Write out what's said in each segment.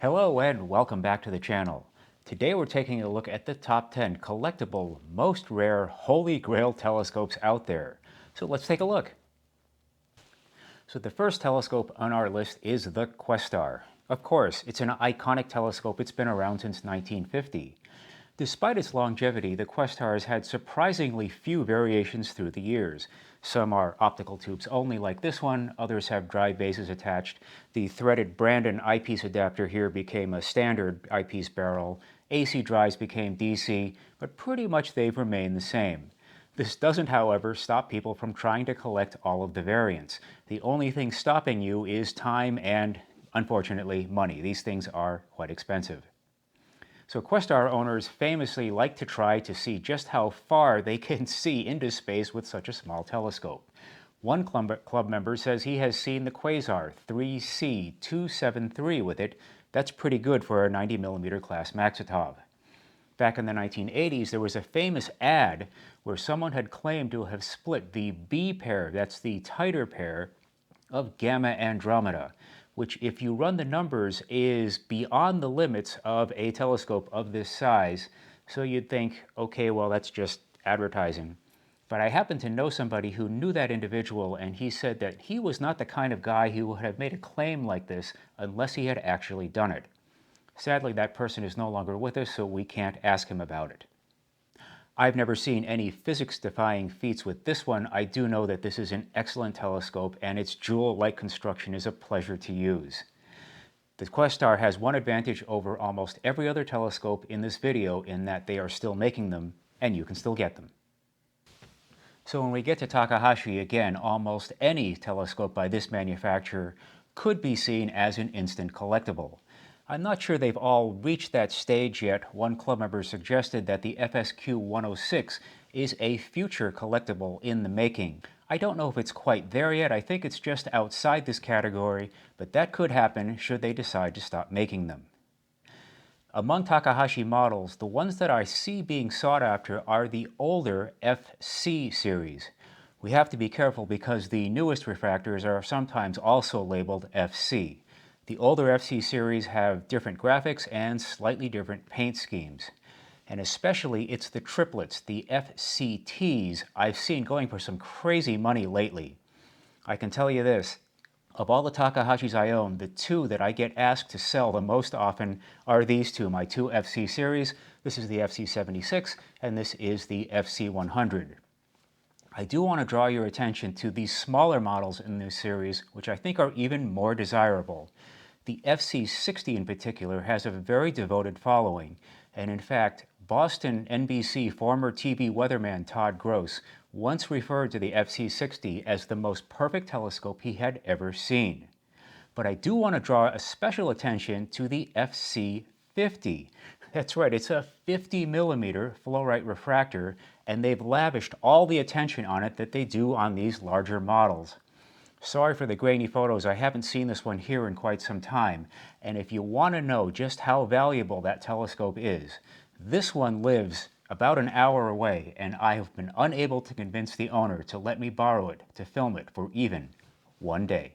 Hello and welcome back to the channel. Today we're taking a look at the top 10 collectible, most rare, holy grail telescopes out there. So let's take a look. So the first telescope on our list is the Questar. Of course, it's an iconic telescope. It's been around since 1950. Despite its longevity, the Questar has had surprisingly few variations through the years. Some are optical tubes only like this one, others have dry bases attached. The threaded Brandon eyepiece adapter here became a standard eyepiece barrel. AC drives became DC, but pretty much they've remained the same. This doesn't, however, stop people from trying to collect all of the variants. The only thing stopping you is time and, unfortunately, money. These things are quite expensive. So Questar owners famously like to try to see just how far they can see into space with such a small telescope. One club member says he has seen the Quasar 3C273 with it. That's pretty good for a 90mm class Maxitov. Back in the 1980s, there was a famous ad where someone had claimed to have split the B pair, that's the tighter pair, of Gamma Andromeda, which, if you run the numbers, is beyond the limits of a telescope of this size. So you'd think, okay, well, that's just advertising. But I happen to know somebody who knew that individual, and he said that he was not the kind of guy who would have made a claim like this unless he had actually done it. Sadly, that person is no longer with us, so we can't ask him about it. I've never seen any physics-defying feats with this one. I do know that this is an excellent telescope, and its jewel-like construction is a pleasure to use. The Questar has one advantage over almost every other telescope in this video in that they are still making them, and you can still get them. So when we get to Takahashi, again, almost any telescope by this manufacturer could be seen as an instant collectible. I'm not sure they've all reached that stage yet. One club member suggested that the FSQ 106 is a future collectible in the making. I don't know if it's quite there yet. I think it's just outside this category, but that could happen should they decide to stop making them. Among Takahashi models, the ones that I see being sought after are the older FC series. We have to be careful because the newest refractors are sometimes also labeled FC. The older FC series have different graphics and slightly different paint schemes. And especially it's the triplets, the FCTs, I've seen going for some crazy money lately. I can tell you this, of all the Takahashis I own, the two that I get asked to sell the most often are these two, my two FC series. This is the FC76 and this is the FC100. I do want to draw your attention to these smaller models in this series, which I think are even more desirable. The FC60 in particular has a very devoted following, and in fact, Boston NBC former TV weatherman Todd Gross once referred to the FC60 as the most perfect telescope he had ever seen. But I do want to draw a special attention to the FC50. That's right, it's a 50mm fluorite refractor, and they've lavished all the attention on it that they do on these larger models. Sorry for the grainy photos, I haven't seen this one here in quite some time, and if you want to know just how valuable that telescope is, this one lives about an hour away, and I have been unable to convince the owner to let me borrow it to film it for even one day.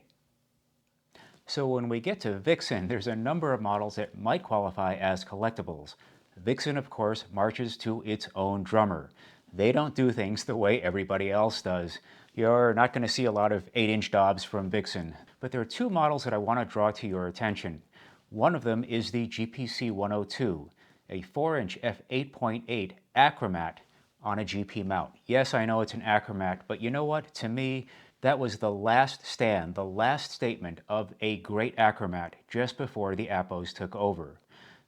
So when we get to Vixen, there's a number of models that might qualify as collectibles. Vixen, of course, marches to its own drummer. They don't do things the way everybody else does. You're not going to see a lot of 8-inch Dobbs from Vixen, but there are two models that I want to draw to your attention. One of them is the GPC 102, a 4-inch f8.8 achromat on a GP mount. Yes, I know it's an achromat, but you know what? To me, that was the last stand, the last statement of a great achromat just before the Appos took over.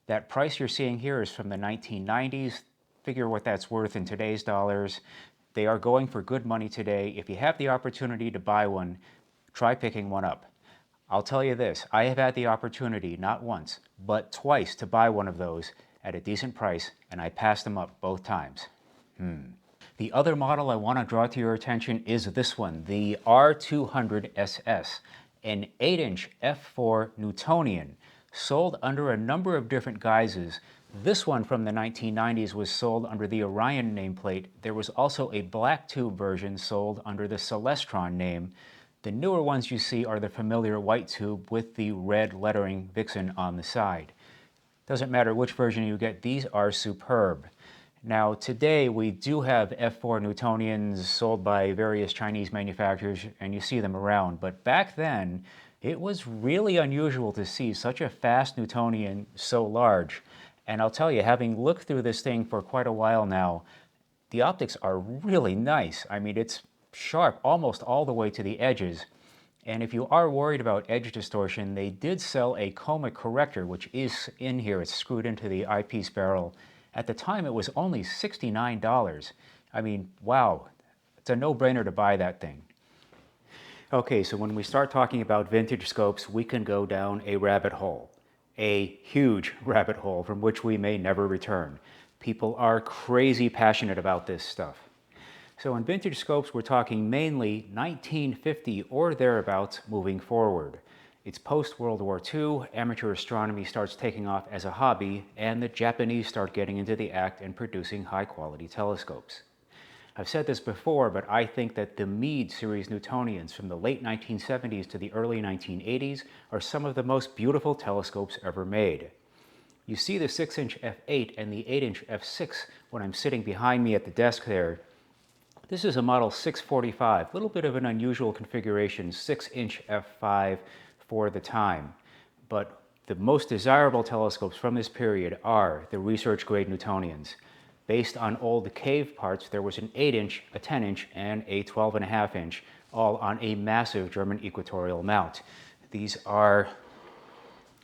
That price you're seeing here is from the 1990s. Figure what that's worth in today's dollars. They are going for good money today. If you have the opportunity to buy one, try picking one up. I'll tell you this, I have had the opportunity, not once, but twice to buy one of those at a decent price, and I passed them up both times. The other model I want to draw to your attention is this one, the R200SS, an 8-inch f4 Newtonian, sold under a number of different guises. This one from the 1990s was sold under the Orion nameplate. There was also a black tube version sold under the Celestron name. The newer ones you see are the familiar white tube with the red lettering Vixen on the side. Doesn't matter which version you get, these are superb. Now today we do have F4 Newtonians sold by various Chinese manufacturers, and you see them around, but back then it was really unusual to see such a fast Newtonian so large. And I'll tell you, having looked through this thing for quite a while now, the optics are really nice. I mean, it's sharp almost all the way to the edges. And if you are worried about edge distortion, they did sell a coma corrector, which is in here. It's screwed into the eyepiece barrel. At the time, it was only $69. I mean, wow, it's a no-brainer to buy that thing. Okay, so when we start talking about vintage scopes, we can go down a rabbit hole. A huge rabbit hole from which we may never return. People are crazy passionate about this stuff. So in vintage scopes, we're talking mainly 1950 or thereabouts moving forward. It's post-World War II, amateur astronomy starts taking off as a hobby, and the Japanese start getting into the act and producing high-quality telescopes. I've said this before, but I think that the Meade series Newtonians from the late 1970s to the early 1980s are some of the most beautiful telescopes ever made. You see the 6-inch f8 and the 8-inch f6 when I'm sitting behind me at the desk there. This is a model 645, a little bit of an unusual configuration, 6-inch f5 for the time. But the most desirable telescopes from this period are the research-grade Newtonians. Based on old cave parts, there was an 8-inch, a 10-inch, and a 12.5-inch, all on a massive German equatorial mount. These are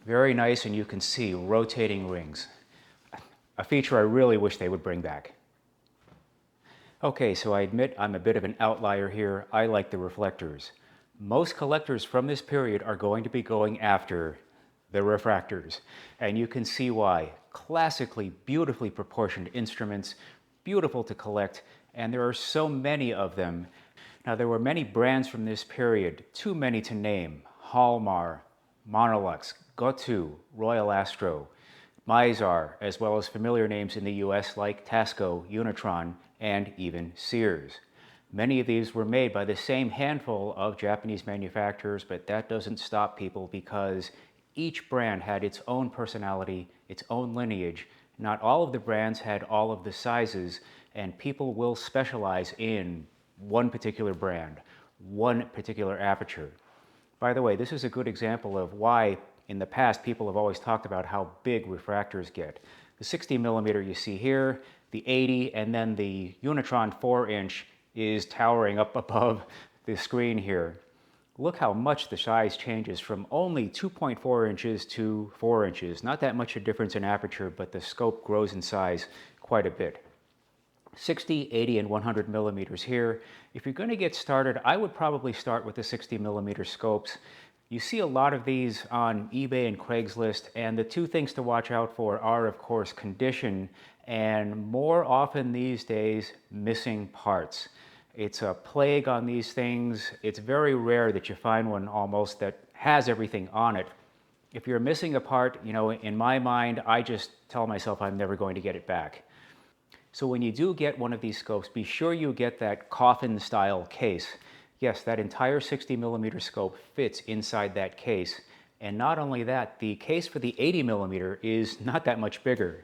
very nice, and you can see rotating rings. A feature I really wish they would bring back. Okay, so I admit I'm a bit of an outlier here. I like the reflectors. Most collectors from this period are going to be going after the refractors, and you can see why. Classically, beautifully proportioned instruments, beautiful to collect, and there are so many of them. Now, there were many brands from this period, too many to name. Hallmar, Monolux, Gotu, Royal Astro, Mizar, as well as familiar names in the US like Tasco, Unitron, and even Sears. Many of these were made by the same handful of Japanese manufacturers, but that doesn't stop people because each brand had its own personality, its own lineage. Not all of the brands had all of the sizes, and people will specialize in one particular brand, one particular aperture. By the way, this is a good example of why in the past people have always talked about how big refractors get. The 60 millimeter you see here, the 80, and then the Unitron 4-inch is towering up above the screen here. Look how much the size changes from only 2.4 inches to 4 inches. Not that much a difference in aperture, but the scope grows in size quite a bit. 60, 80, and 100 millimeters here. If you're going to get started, I would probably start with the 60 millimeter scopes. You see a lot of these on eBay and Craigslist, and the two things to watch out for are, of course, condition and more often these days, missing parts. It's a plague on these things. It's very rare that you find one almost that has everything on it. If you're missing a part, you know, in my mind, I just tell myself I'm never going to get it back. So when you do get one of these scopes, be sure you get that coffin style case. Yes, that entire 60 millimeter scope fits inside that case. And not only that, the case for the 80 millimeter is not that much bigger.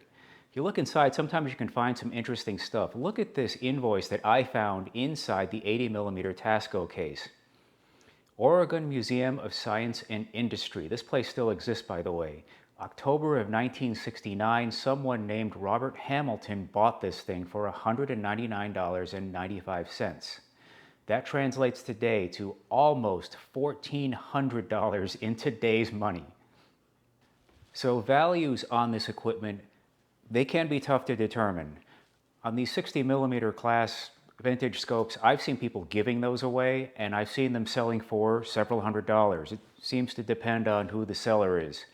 If you look inside, sometimes you can find some interesting stuff. Look at this invoice that I found inside the 80 millimeter Tasco case. Oregon Museum of Science and Industry. This place still exists, by the way. October of 1969, someone named Robert Hamilton bought this thing for $199.95. That translates today to almost $1,400 in today's money. So values on this equipment, they can be tough to determine. On these 60 millimeter class vintage scopes, I've seen people giving those away, and I've seen them selling for several $100s. It seems to depend on who the seller is.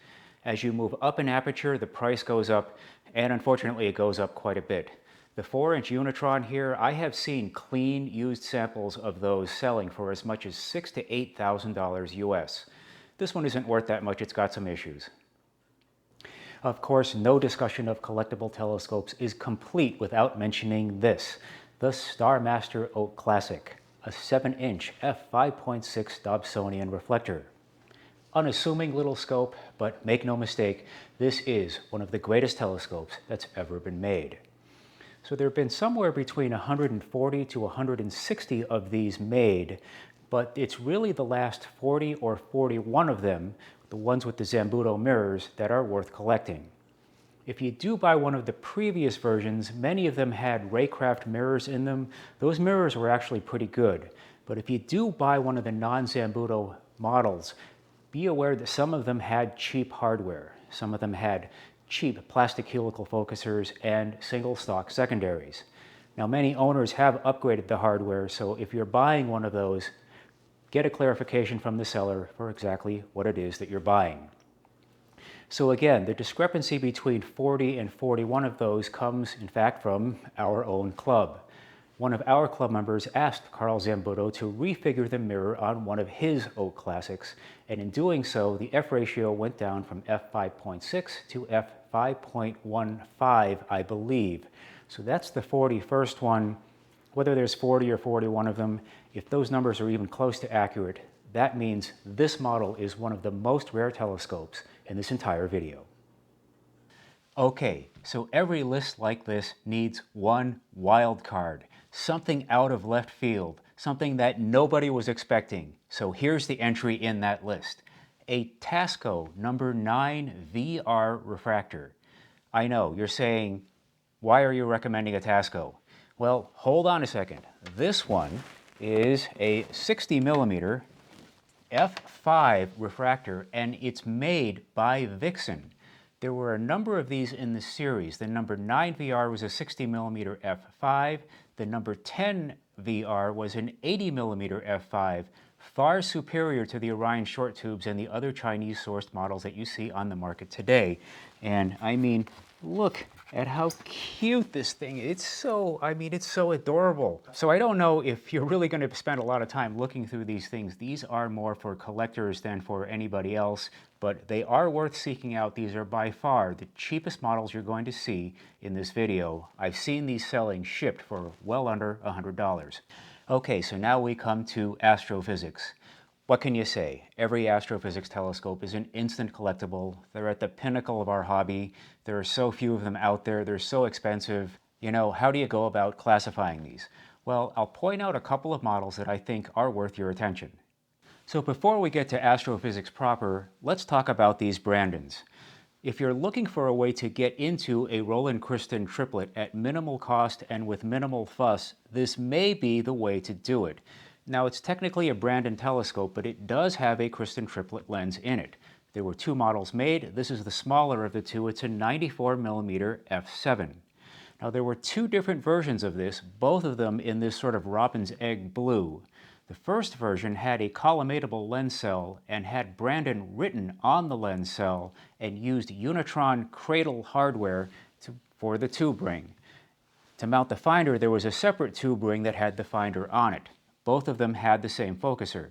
As you move up in aperture, the price goes up, and unfortunately it goes up quite a bit. The 4-inch Unitron here, I have seen clean used samples of those selling for as much as $6,000 to $8,000 US. This one isn't worth that much, it's got some issues. Of course, no discussion of collectible telescopes is complete without mentioning this, the Starmaster Oak Classic. a 7-inch f5.6 Dobsonian reflector. Unassuming little scope, but make no mistake, this is one of the greatest telescopes that's ever been made. So there have been somewhere between 140 to 160 of these made, but it's really the last 40 or 41 of them, the ones with the Zambuto mirrors, that are worth collecting. If you do buy one of the previous versions, many of them had Raycraft mirrors in them. Those mirrors were actually pretty good. But if you do buy one of the non-Zambuto models, be aware that some of them had cheap hardware. Some of them had cheap plastic helical focusers and single stock secondaries. Now, many owners have upgraded the hardware, so if you're buying one of those, get a clarification from the seller for exactly what it is that you're buying. So again, the discrepancy between 40 and 41 of those comes, in fact, from our own club. One of our club members asked Carl Zambuto to refigure the mirror on one of his oak classics, and in doing so, the F ratio went down from f5.6 to f5.15, I believe. So that's the 41st one. Whether there's 40 or 41 of them, if those numbers are even close to accurate, that means this model is one of the most rare telescopes in this entire video. Okay, so every list like this needs one wild card, something out of left field, something that nobody was expecting. So here's the entry in that list: a Tasco number 9 VR refractor. I know, you're saying, why are you recommending a Tasco? Well, hold on a second. This one is a 60 millimeter f5 refractor, and it's made by Vixen. There were a number of these in the series. The number 9 VR was a 60 millimeter f5. The number 10 VR was an 80 millimeter f5, far superior to the Orion short tubes and the other Chinese-sourced models that you see on the market today. And I mean, look at how cute this thing is. It's so adorable. So I don't know if you're really going to spend a lot of time looking through these things. These are more for collectors than for anybody else, but they are worth seeking out. These are by far the cheapest models you're going to see in this video. I've seen these selling shipped for well under $100. Okay, so now we come to astrophysics. What can you say? Every astrophysics telescope is an instant collectible. They're at the pinnacle of our hobby. There are so few of them out there. They're so expensive. You know, how do you go about classifying these? Well, I'll point out a couple of models that I think are worth your attention. So before we get to astrophysics proper, let's talk about these Brandons. If you're looking for a way to get into a Roland-Christen triplet at minimal cost and with minimal fuss, this may be the way to do it. Now, it's technically a Brandon telescope, but it does have a Christen triplet lens in it. There were two models made. This is the smaller of the two. It's a 94 millimeter f7. Now, there were two different versions of this, both of them in this sort of robin's egg blue. The first version had a collimatable lens cell and had Brandon written on the lens cell and used Unitron cradle hardware for the tube ring. To mount the finder, there was a separate tube ring that had the finder on it. Both of them had the same focuser.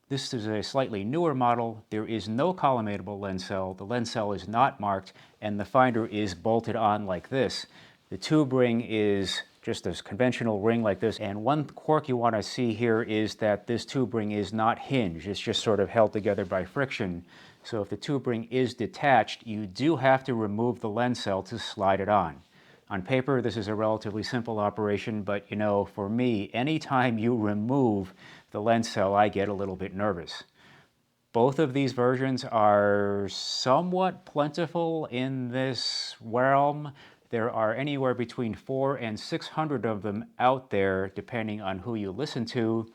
This is a slightly newer model. There is no collimatable lens cell. The lens cell is not marked, and the finder is bolted on like this. The tube ring is just a conventional ring like this, and one quirk you want to see here is that this tube ring is not hinged. It's just sort of held together by friction. So if the tube ring is detached, you do have to remove the lens cell to slide it on. On paper, this is a relatively simple operation, but you know, for me, anytime you remove the lens cell, I get a little bit nervous. Both of these versions are somewhat plentiful in this realm. There are anywhere between 400 and 600 of them out there, depending on who you listen to.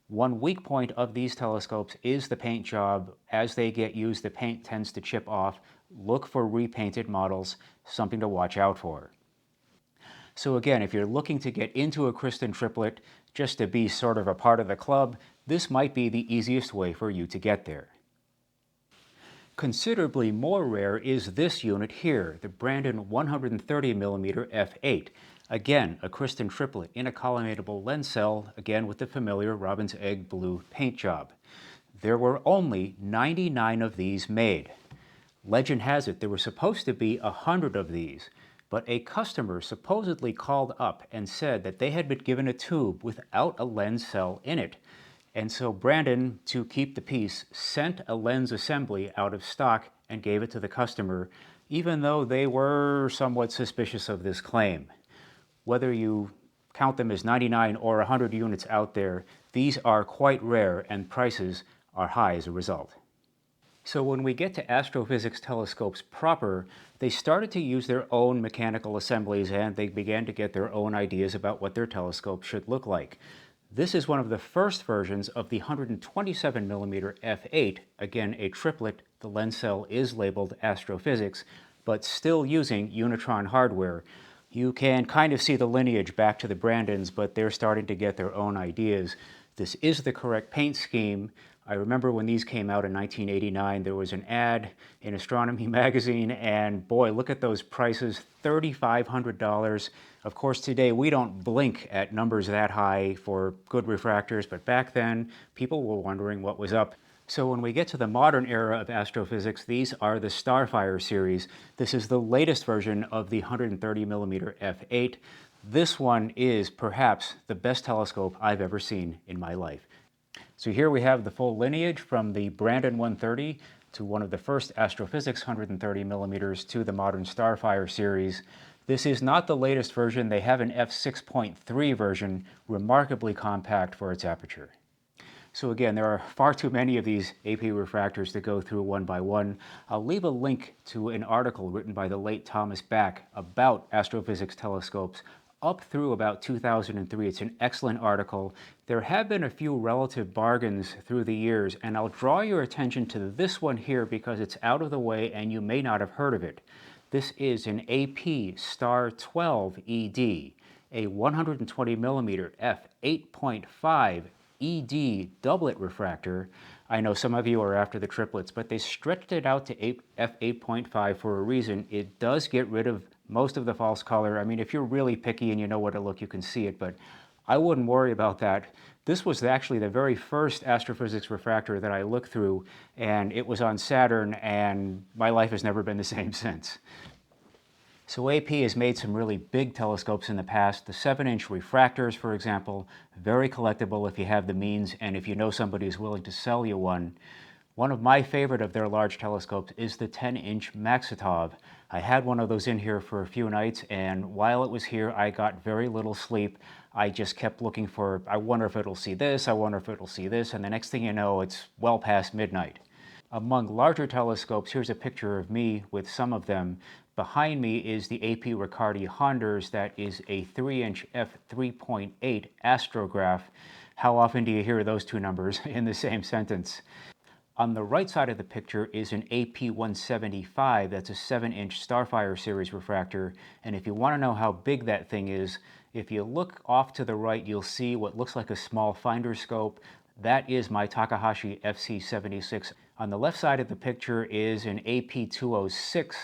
One weak point of these telescopes is the paint job. As they get used, the paint tends to chip off. Look for repainted models, something to watch out for. So again, if you're looking to get into a Christen triplet just to be sort of a part of the club, this might be the easiest way for you to get there. Considerably more rare is this unit here, the Brandon 130 millimeter f8. Again, a Christen triplet in a collimatable lens cell, again with the familiar robin's egg blue paint job. There were only 99 of these made. Legend has it there were supposed to be 100 of these, but a customer supposedly called up and said that they had been given a tube without a lens cell in it. And so Brandon, to keep the peace, sent a lens assembly out of stock and gave it to the customer, even though they were somewhat suspicious of this claim. Whether you count them as 99 or 100 units out there, these are quite rare and prices are high as a result. So when we get to astrophysics telescopes proper, they started to use their own mechanical assemblies and they began to get their own ideas about what their telescope should look like. This is one of the first versions of the 127mm f8, again a triplet. The lens cell is labeled Astrophysics, but still using Unitron hardware. You can kind of see the lineage back to the Brandons, but they're starting to get their own ideas. This is the correct paint scheme. I remember when these came out in 1989, there was an ad in Astronomy magazine, and boy, look at those prices, $3,500. Of course, today we don't blink at numbers that high for good refractors, but back then, people were wondering what was up. So when we get to the modern era of astrophysics, these are the Starfire series. This is the latest version of the 130mm f8. This one is perhaps the best telescope I've ever seen in my life. So here we have the full lineage from the Brandon 130 to one of the first astrophysics 130mm to the modern Starfire series. This is not the latest version. They have an f6.3 version, remarkably compact for its aperture. So again, there are far too many of these AP refractors to go through one by one. I'll leave a link to an article written by the late Thomas Back about astrophysics telescopes up through about 2003. It's an excellent article. There have been a few relative bargains through the years, and I'll draw your attention to this one here because it's out of the way and you may not have heard of it. This is an AP Star 12 ED, a 120mm f8.5 ED doublet refractor. I know some of you are after the triplets, but they stretched it out to f8.5 for a reason. It does get rid of most of the false color. I mean, if you're really picky and you know where to look, you can see it, but I wouldn't worry about that. This was actually the very first astrophysics refractor that I looked through, and it was on Saturn, and my life has never been the same since. So AP has made some really big telescopes in the past. The 7-inch refractors, for example, very collectible if you have the means and if you know somebody who's willing to sell you one. One of my favorite of their large telescopes is the 10-inch Maxitov. I had one of those in here for a few nights, and while it was here, I got very little sleep. I just kept looking for, I wonder if it'll see this, I wonder if it'll see this, and the next thing you know, it's well past midnight. Among larger telescopes, here's a picture of me with some of them. Behind me is the AP Riccardi Honders. That is a 3-inch f3.8 astrograph. How often do you hear those two numbers in the same sentence? On the right side of the picture is an AP 175. That's a 7-inch Starfire series refractor. And if you want to know how big that thing is, if you look off to the right, you'll see what looks like a small finder scope. That is my Takahashi FC76. On the left side of the picture is an AP 206,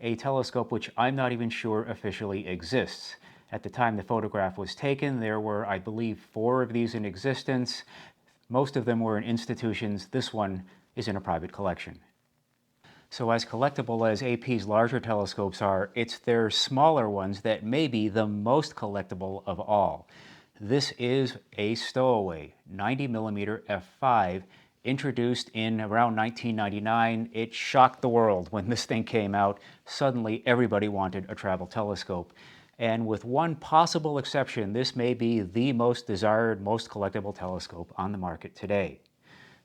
a telescope which I'm not even sure officially exists. At the time the photograph was taken, there were, I believe, 4 of these in existence. Most of them were in institutions. This one is in a private collection. So as collectible as AP's larger telescopes are, it's their smaller ones that may be the most collectible of all. This is a stowaway 90mm f5, introduced in around 1999. It shocked the world when this thing came out. Suddenly everybody wanted a travel telescope. And with one possible exception, this may be the most desired, most collectible telescope on the market today.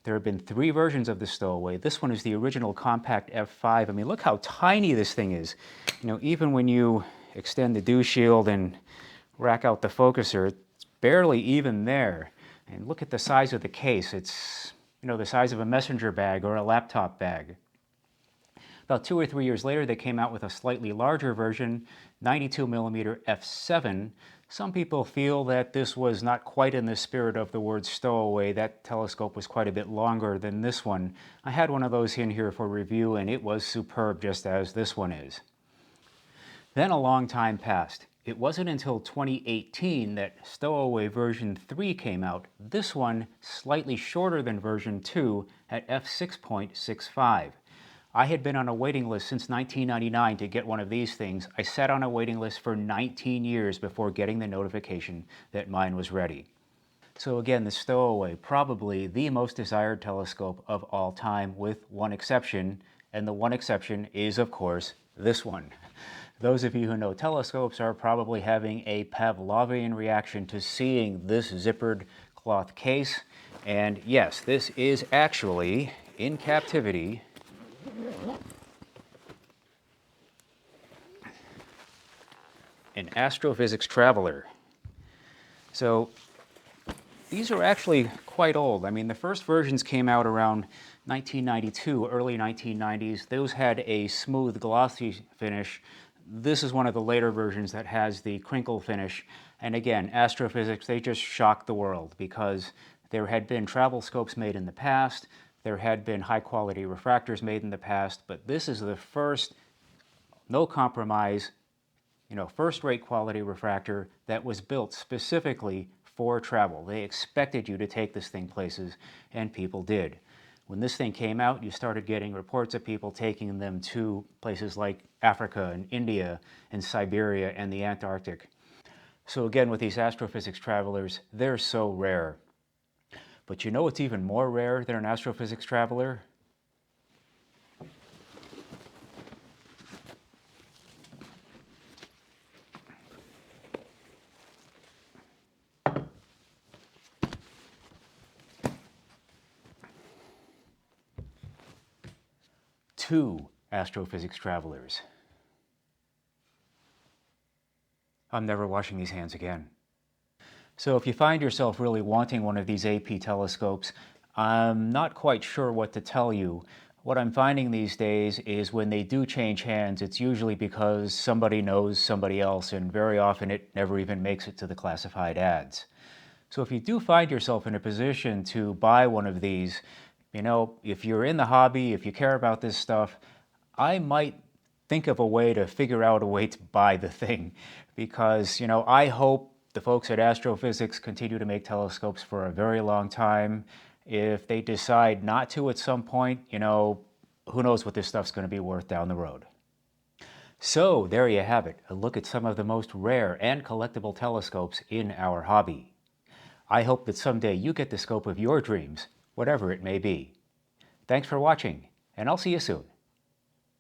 There have been 3 versions of the stowaway. This one is the original compact f5. I mean, look how tiny this thing is. You know, even when you extend the dew shield and rack out the focuser, it's barely even there. And look at the size of the case. It's, you know, the size of a messenger bag or a laptop bag. About 2 or 3 years later, they came out with a slightly larger version, 92mm f7. Some people feel that this was not quite in the spirit of the word stowaway. That telescope was quite a bit longer than this one. I had one of those in here for review, and it was superb just as this one is. Then a long time passed. It wasn't until 2018 that stowaway version 3 came out. This one slightly shorter than version 2 at f6.65. I had been on a waiting list since 1999 to get one of these things. I sat on a waiting list for 19 years before getting the notification that mine was ready. So again, the Stowaway, probably the most desired telescope of all time, with one exception, and the one exception is, of course, this one. Those of you who know telescopes are probably having a Pavlovian reaction to seeing this zippered cloth case. And yes, this is actually, in captivity, an Astrophysics Traveler. So these are actually quite old. I mean, the first versions came out around 1992, early 1990s. Those had a smooth, glossy finish. This is one of the later versions that has the crinkle finish. And again, Astrophysics, they just shocked the world because there had been travel scopes made in the past, there had been high-quality refractors made in the past, but this is the first, no compromise, first-rate quality refractor that was built specifically for travel. They expected you to take this thing places, and people did. When this thing came out, you started getting reports of people taking them to places like Africa and India and Siberia and the Antarctic. So again, with these Astrophysics Travelers, they're so rare. But you know what's even more rare than an Astrophysics Traveler? Two Astrophysics Travelers. I'm never washing these hands again. So if you find yourself really wanting one of these AP telescopes, I'm not quite sure what to tell you. What I'm finding these days is when they do change hands, it's usually because somebody knows somebody else, and very often it never even makes it to the classified ads. So if you do find yourself in a position to buy one of these, if you're in the hobby, if you care about this stuff, I might think of a way to figure out a way to buy the thing, because, I hope the folks at Astrophysics continue to make telescopes for a very long time. If they decide not to at some point, who knows what this stuff's going to be worth down the road. So there you have it, a look at some of the most rare and collectible telescopes in our hobby. I hope that someday you get the scope of your dreams, whatever it may be. Thanks for watching, and I'll see you soon.